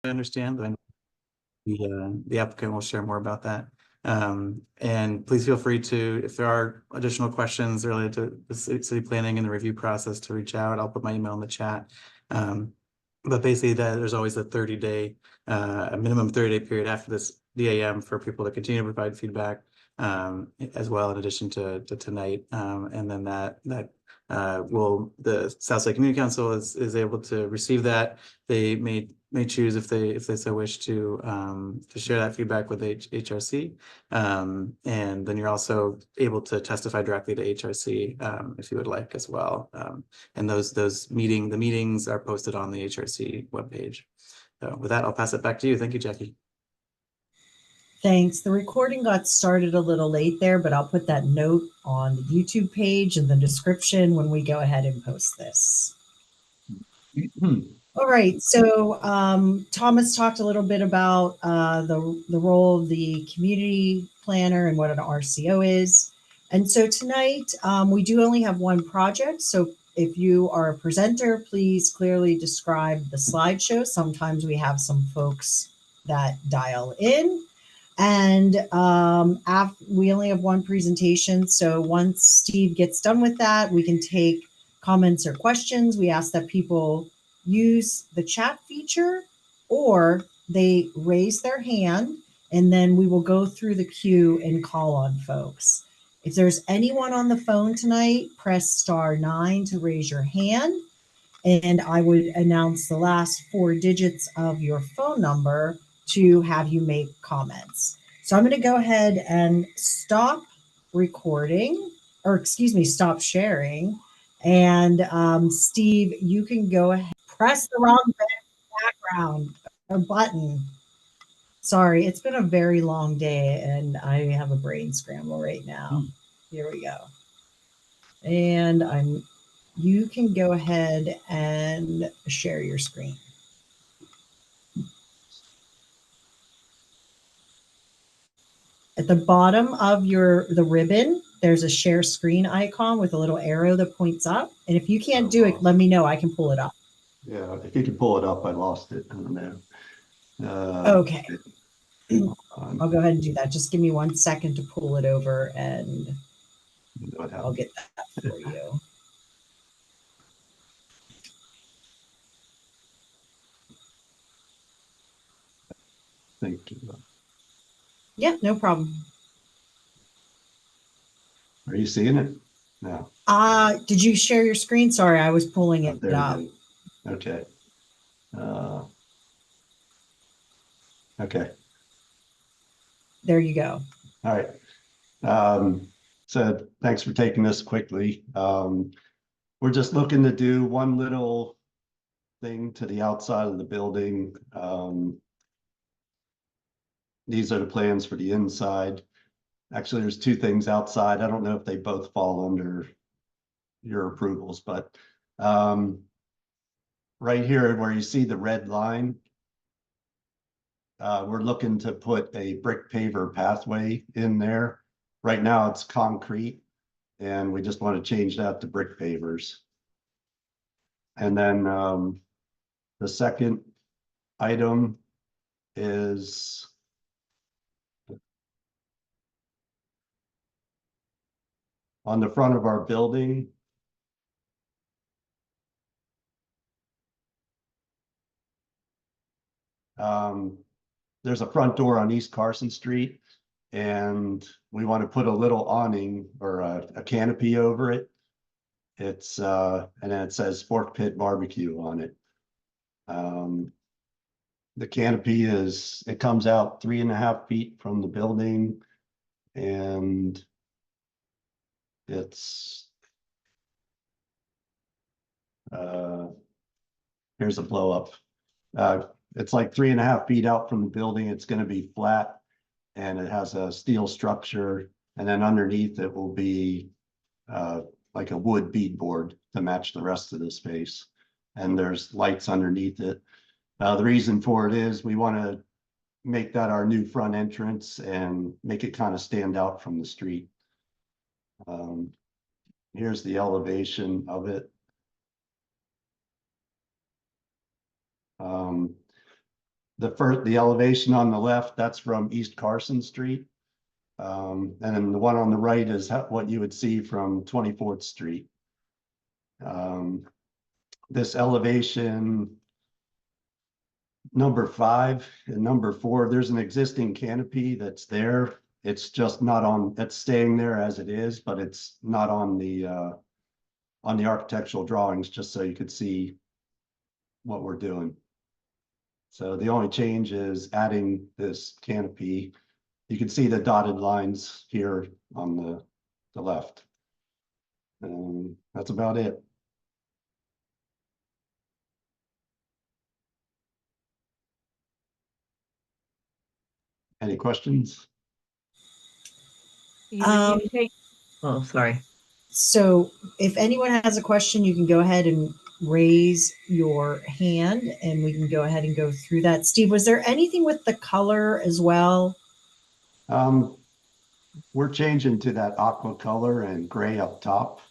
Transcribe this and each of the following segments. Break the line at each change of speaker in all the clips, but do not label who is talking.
I understand, but the applicant will share more about that. And please feel free to, if there are additional questions related to the city planning and the review process, to reach out. I'll put my email in the chat. But basically there's always a 30-day, a minimum 30-day period after this DAM for people to continue to provide feedback, as well, in addition to tonight. And then the Southside Community Council is able to receive that. They may choose, if they so wish, to share that feedback with HRC. And then you're also able to testify directly to HRC if you would like as well. And the meetings are posted on the HRC webpage. So with that, I'll pass it back to you. Thank you, Jackie.
Thanks. The recording got started a little late there, but I'll put that note on the YouTube page and the description when we go ahead and post this. All right. So Thomas talked a little bit about the role of the community planner and what an RCO is. And so tonight we do only have one project. So if you are a presenter, please clearly describe the slideshow. Sometimes we have some folks that dial in. And we only have one presentation. So once Steve gets done with that, we can take comments or questions. We ask that people use the chat feature or they raise their hand, and then we will go through the queue and call on folks. If there's anyone on the phone tonight, press *9 to raise your hand, and I would announce the last 4 digits of your phone number to have you make comments. So I'm going to go ahead and stop recording, or excuse me, stop sharing. And Steve, you can go ahead. Press the wrong background or button. Sorry, it's been a very long day and I have a brain scramble right now. Here we go. And you can go ahead and share your screen. At the bottom of the ribbon, there's a share screen icon with a little arrow that points up. And if you can't do it, let me know. I can pull it up.
Yeah, if you can pull it up, I lost it. I don't know.
Okay. I'll go ahead and do that. Just give me 1 second to pull it over and I'll get that for you.
Thank you.
Yeah, no problem.
Are you seeing it? No.
Did you share your screen? Sorry, I was pulling it up.
Okay. Okay.
There you go.
All right. So thanks for taking this quickly. We're just looking to do one little thing to the outside of the building. These are the plans for the inside. Actually, there's 2 things outside. I don't know if they both fall under your approvals, but right here where you see the red line, we're looking to put a brick paver pathway in there. Right now it's concrete, and we just want to change that to brick pavers. And then the second item is on the front of our building. There's a front door on East Carson Street, and we want to put a little awning or a canopy over it. It's and then it says Sport Pit Barbecue on it. The canopy it comes out 3.5 feet from the building, and it's here's a blow up. It's like 3.5 feet out from the building. It's going to be flat, and it has a steel structure, and then underneath it will be like a wood beadboard to match the rest of the space. And there's lights underneath it. The reason for it is we want to make that our new front entrance and make it kind of stand out from the street. Here's the elevation of it. the elevation on the left, that's from East Carson Street. And then the one on the right is what you would see from 24th Street. This elevation number 5 and number 4, there's an existing canopy that's there. It's just not on, it's staying there as it is, but it's not on the architectural drawings, just so you could see what we're doing. So the only change is adding this canopy. You can see the dotted lines here on the left. And that's about it. Any questions?
Um,
Oh, sorry.
So if anyone has a question, you can go ahead and raise your hand and we can go ahead and go through that. Steve, was there anything with the color as well?
We're changing to that aqua color and gray up top,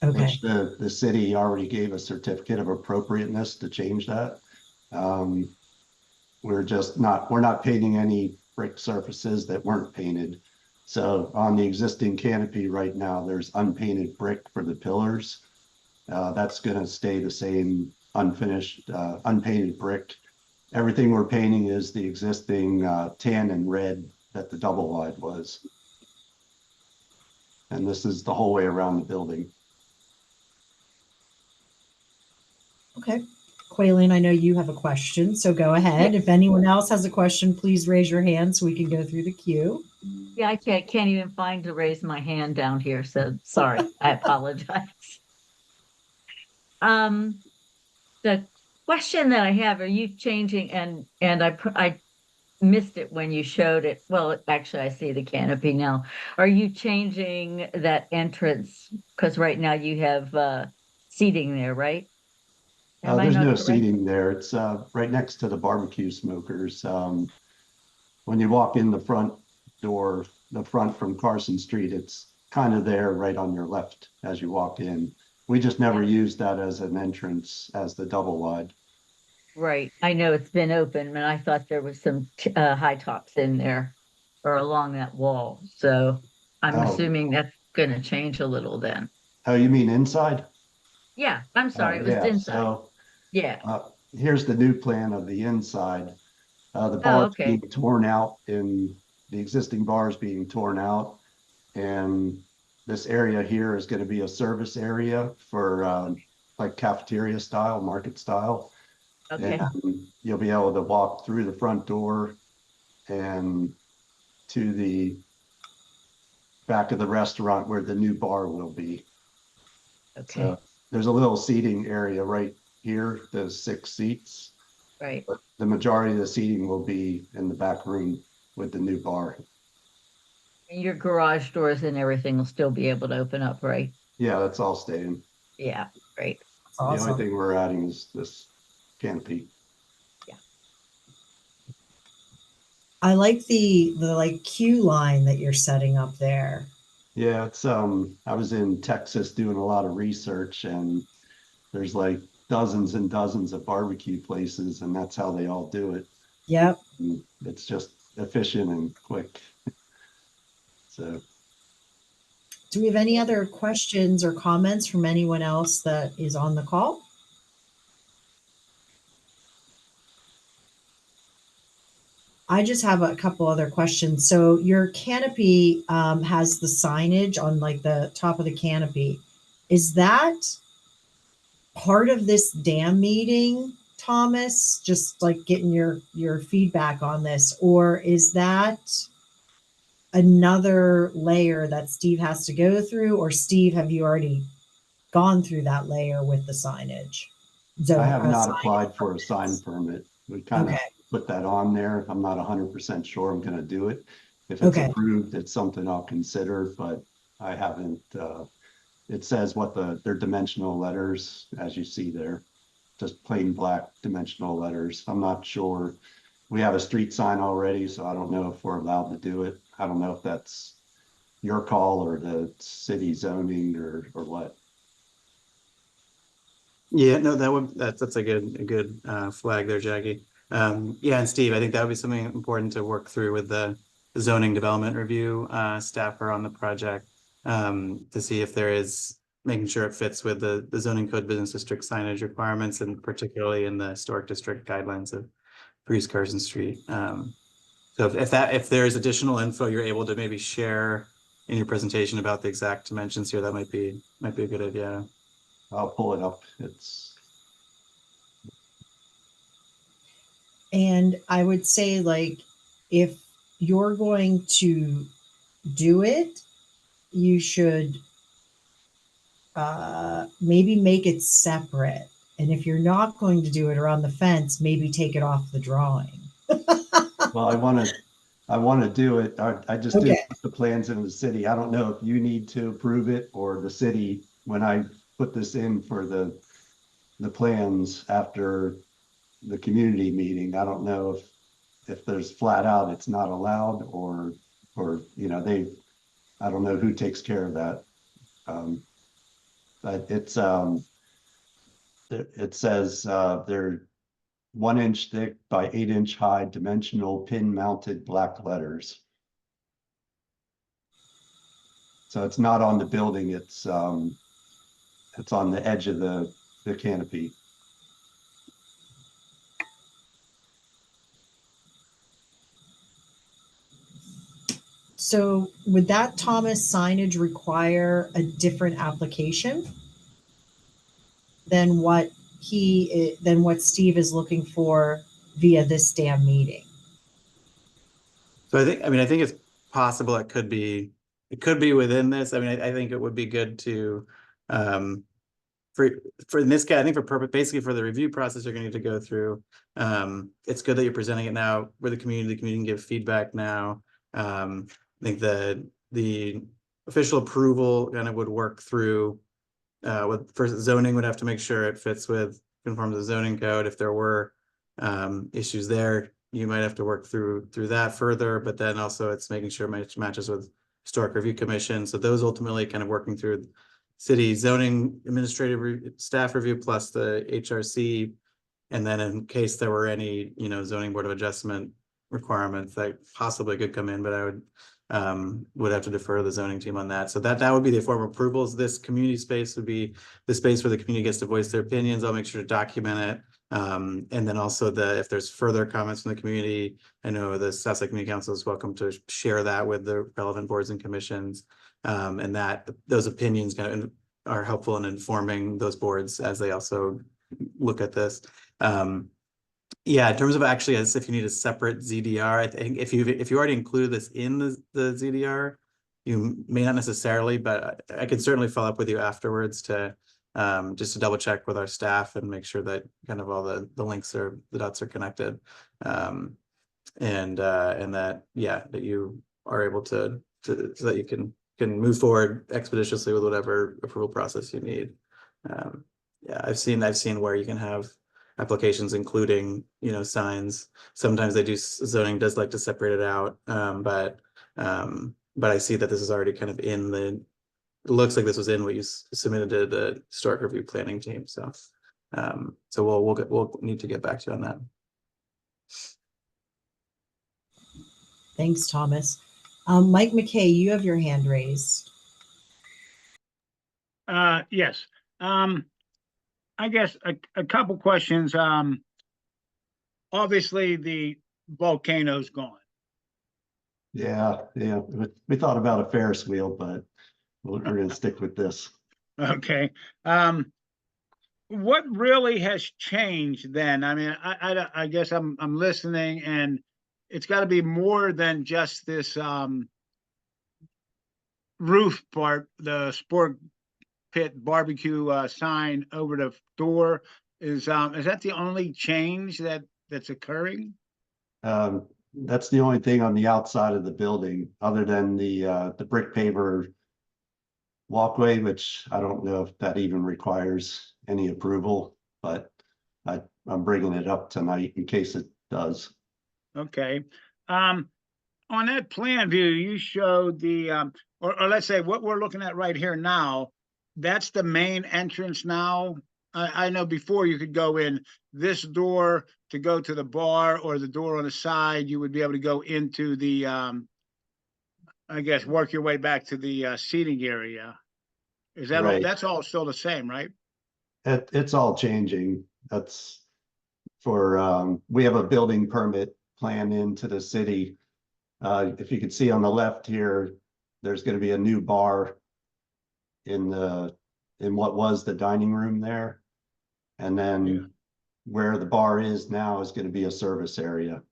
Okay,
which the city already gave a certificate of appropriateness to change that. We're not painting any brick surfaces that weren't painted. So on the existing canopy right now, there's unpainted brick for the pillars. That's gonna stay the same, unfinished, unpainted brick. Everything we're painting is the existing tan and red that the double wide was. And this is the whole way around the building.
okay. Quaylen, I know you have a question, so go ahead.
Yeah.
If anyone else has a question, please raise your hand so we can go through the queue.
Yeah, I can't even find to raise my hand down here, so sorry, I apologize. The question that I have, are you changing, and I missed it when you showed it. Well, actually, I see the canopy now. Are you changing that entrance? Because right now you have seating there, right? Am I
There's
not
no
correct?
seating there. It's right next to the barbecue smokers. When you walk in the front door, the front from Carson Street, it's kind of there right on your left as you walk in. We just never used that as an entrance as the double wide.
Right. I know it's been open, and I thought there was some high tops in there or along that wall. So I'm
Oh.
assuming that's going to change a little then.
Oh, you mean inside?
Yeah, I'm sorry. It was
Yeah,
inside.
so
Yeah.
here's the new plan of the inside. The
Oh,
bar's
okay.
being torn out, and the existing bar is being torn out. And this area here is going to be a service area for like cafeteria style, market style.
Okay.
And you'll be able to walk through the front door and to the back of the restaurant where the new bar will be.
Okay.
So there's a little seating area right here, those 6 seats.
Right.
But the majority of the seating will be in the back room with the new bar.
And your garage doors and everything will still be able to open up, right?
Yeah, that's all staying.
Yeah. Great.
The only
Awesome.
thing we're adding is this canopy.
I like the like queue line that you're setting up there.
Yeah, it's I was in Texas doing a lot of research, and there's like dozens and dozens of barbecue places, and that's how they all do it.
Yep.
And it's just efficient and quick. So
Do we have any other questions or comments from anyone else that is on the call? I just have a couple other questions. So your canopy has the signage on like the top of the canopy. Is that part of this dam meeting, Thomas? Just like getting your feedback on this, or is that another layer that Steve has to go through? Or Steve, have you already gone through that layer with the signage?
I have not applied for a sign permit. We kind of
Okay.
put that on there. I'm not 100% sure I'm going to do it. If it's
Okay.
approved, it's something I'll consider, but I haven't. It says what their dimensional letters, as you see there, just plain black dimensional letters. I'm not sure. We have a street sign already, so I don't know if we're allowed to do it. I don't know if that's your call or the city zoning or what.
Yeah, no, that's a good flag there, Jackie. Yeah, and Steve, I think that would be something important to work through with the zoning development review staffer on the project, to see if there is making sure it fits with the zoning code business district signage requirements, and particularly in the historic district guidelines of East Carson Street. So if there is additional info you're able to maybe share in your presentation about the exact dimensions here, that might be a good idea.
I'll pull it up. It's,
And I would say, like, if you're going to do it, you should maybe make it separate. And if you're not going to do it around the fence, maybe take it off the drawing.
well, I want to do it. I just did
Okay.
put the plans in the city. I don't know if you need to approve it or the city, when I put this in for the plans after the community meeting. I don't know if there's flat out, it's not allowed, or, you know, I don't know who takes care of that. But it says, they're 1 inch thick by 8 inch high dimensional pin mounted black letters. So it's not on the building, it's on the edge of the canopy.
So would that Thomas signage require a different application than what than what Steve is looking for via this damn meeting?
So I think it's possible it could be within this. I mean, I think it would be good to, for in this case, I think for purpose, basically for the review process you're gonna need to go through. It's good that you're presenting it now where the community can give feedback now. I think the official approval kind of would work through, with first zoning would have to make sure it fits with, conforms to the zoning code. If there were issues there, you might have to work through that further, but then also it's making sure it matches with historic review commission. So those ultimately kind of working through city zoning administrative staff review plus the HRC. And then in case there were any, you know, zoning board of adjustment requirements that possibly could come in, but I would have to defer to the zoning team on that. So that would be the form of approvals. This community space would be the space where the community gets to voice their opinions. I'll make sure to document it. And then also if there's further comments from the community, I know the Southside Community Council is welcome to share that with the relevant boards and commissions. And that those opinions kind of are helpful in informing those boards as they also look at this. Yeah, in terms of actually, as if you need a separate ZDR, I think if you already include this in the ZDR, you may not necessarily, but I can certainly follow up with you afterwards to just to double check with our staff and make sure that kind of all the links the dots are connected. And that, yeah, that you are able to so that you can move forward expeditiously with whatever approval process you need. Yeah, I've seen where you can have applications including, you know, signs. Sometimes they do, zoning does like to separate it out, but I see that this is already kind of in it looks like this was in what you submitted to the historic review planning team. So we'll need to get back to you on that.
Thanks, Thomas. Mike McKay, you have your hand raised.
Yes. I guess a couple questions. Obviously the volcano's gone.
Yeah, we thought about a Ferris wheel, but we're gonna stick with this.
Okay. What really has changed then? I mean, I guess I'm listening, and it's got to be more than just this roof part, the sport pit barbecue sign over the door. Is that the only change that's occurring?
That's the only thing on the outside of the building, other than the brick paver walkway, which I don't know if that even requires any approval, but I'm bringing it up tonight in case it does.
Okay. On that plan view, you showed the or let's say what we're looking at right here now, that's the main entrance now I know before you could go in this door to go to the bar, or the door on the side, you would be able to go into the, I guess, work your way back to the seating area. Is that all?
Right.
That's all still the same, right?
It's all changing. That's for, we have a building permit plan into the city. If you can see on the left here, there's gonna be a new bar in what was the dining room there. And
Yeah.
then where the bar is now is gonna be a service area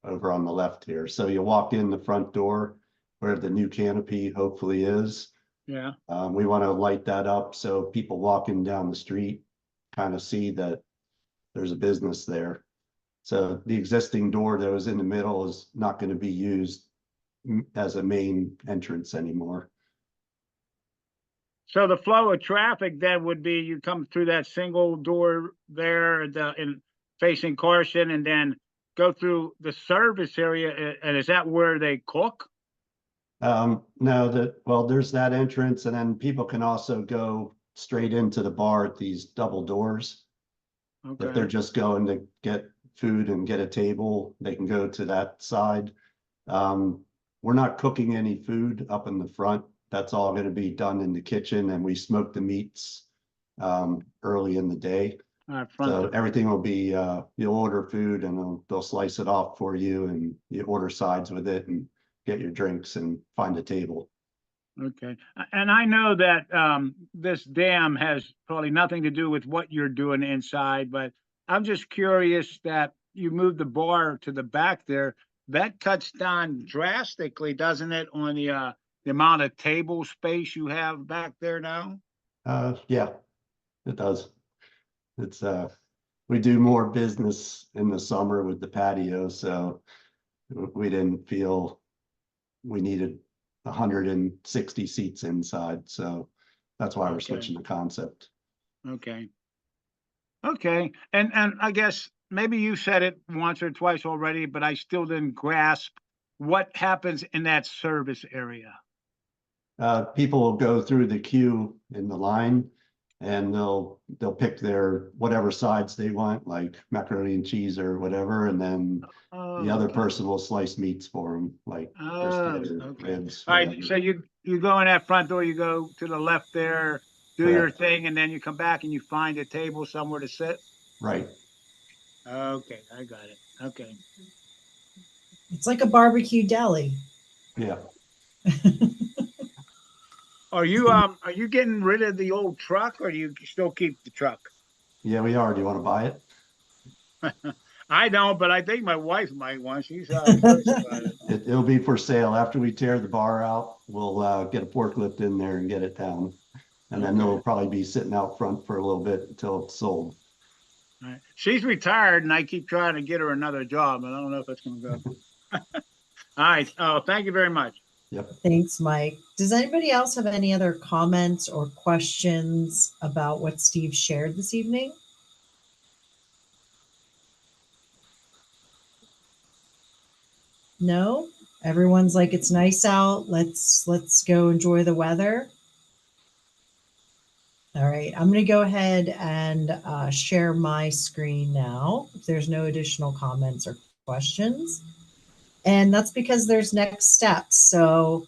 over on the left here. So you walk in the front door where the new canopy hopefully is.
Yeah,
We want to light that up so people walking down the street kind of see that there's a business there. So the existing door that was in the middle is not going to be used as a main entrance anymore.
so the flow of traffic then would be, you come through that single door there in facing Carson, and then go through the service area, and is that where they cook?
No, well, there's that entrance, and then people can also go straight into the bar at these double doors. If they're
Okay,
just going to get food and get a table, they can go to that side. We're not cooking any food up in the front. That's all gonna be done in the kitchen, and we smoke the meats early in the day. So
front,
everything will be, you'll order food and they'll slice it off for you, and you order sides with it and get your drinks and find a table.
okay. And I know that this dam has probably nothing to do with what you're doing inside, but I'm just curious that you moved the bar to the back there. That cuts down drastically, doesn't it, on the amount of table space you have back there now?
Yeah, it does. It's, we do more business in the summer with the patio, so we didn't feel we needed 160 seats inside, so that's why we're
Okay.
switching the concept.
Okay. Okay, and I guess maybe you said it once or twice already, but I still didn't grasp what happens in that service area.
People will go through the queue in the line, and they'll pick their whatever sides they want, like macaroni and cheese or whatever, and then the other
Okay.
person will slice meats for them, like
Oh,
brisket or
okay.
ribs,
All right,
whatever.
so you go in that front door, you go to the left there, do your
Correct.
thing, and then you come back and you find a table somewhere to sit?
Right,
Okay, I got it. Okay.
It's like a barbecue deli.
yeah.
Are you getting rid of the old truck, or do you still keep the truck?
Yeah, we are. Do you want to buy it?
I don't, but I think my wife might want. She's curious about it.
It'll be for sale. After we tear the bar out, we'll get a forklift in there and get it down. And then
Okay.
it'll probably be sitting out front for a little bit until it's sold.
All right. She's retired, and I keep trying to get her another job, but I don't know if it's going to go. All right. Oh, thank you very much.
Yep.
Thanks, Mike. Does anybody else have any other comments or questions about what Steve shared this evening? No? Everyone's like, it's nice out. Let's go enjoy the weather. All right, I'm going to go ahead and share my screen now if there's no additional comments or questions. And that's because there's next steps. So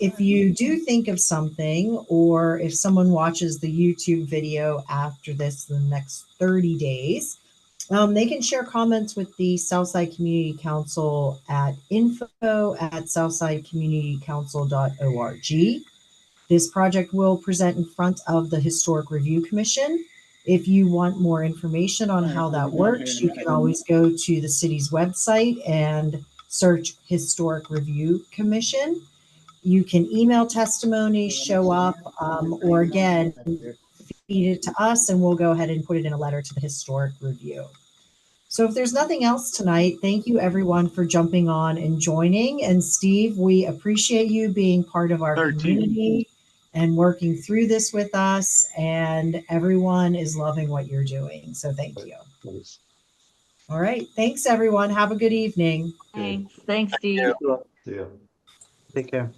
if you do think of something, or if someone watches the YouTube video after this in the next 30 days, they can share comments with the Southside Community Council at info@southsidecommunitycouncil.org. This project will present in front of the Historic Review Commission. If you want more information on how that works, you can always go to the city's website and search Historic Review Commission. You can email testimonies, show up, or again, feed it to us, and we'll go ahead and put it in a letter to the Historic Review. So if there's nothing else tonight, thank you everyone for jumping on and joining. And Steve, we appreciate you being part of our
13.
community and working through this with us. And everyone is loving what you're doing. So thank you.
Thanks.
All right. Thanks, everyone. Have a good evening.
Thanks, Steve.
See ya.
Take care.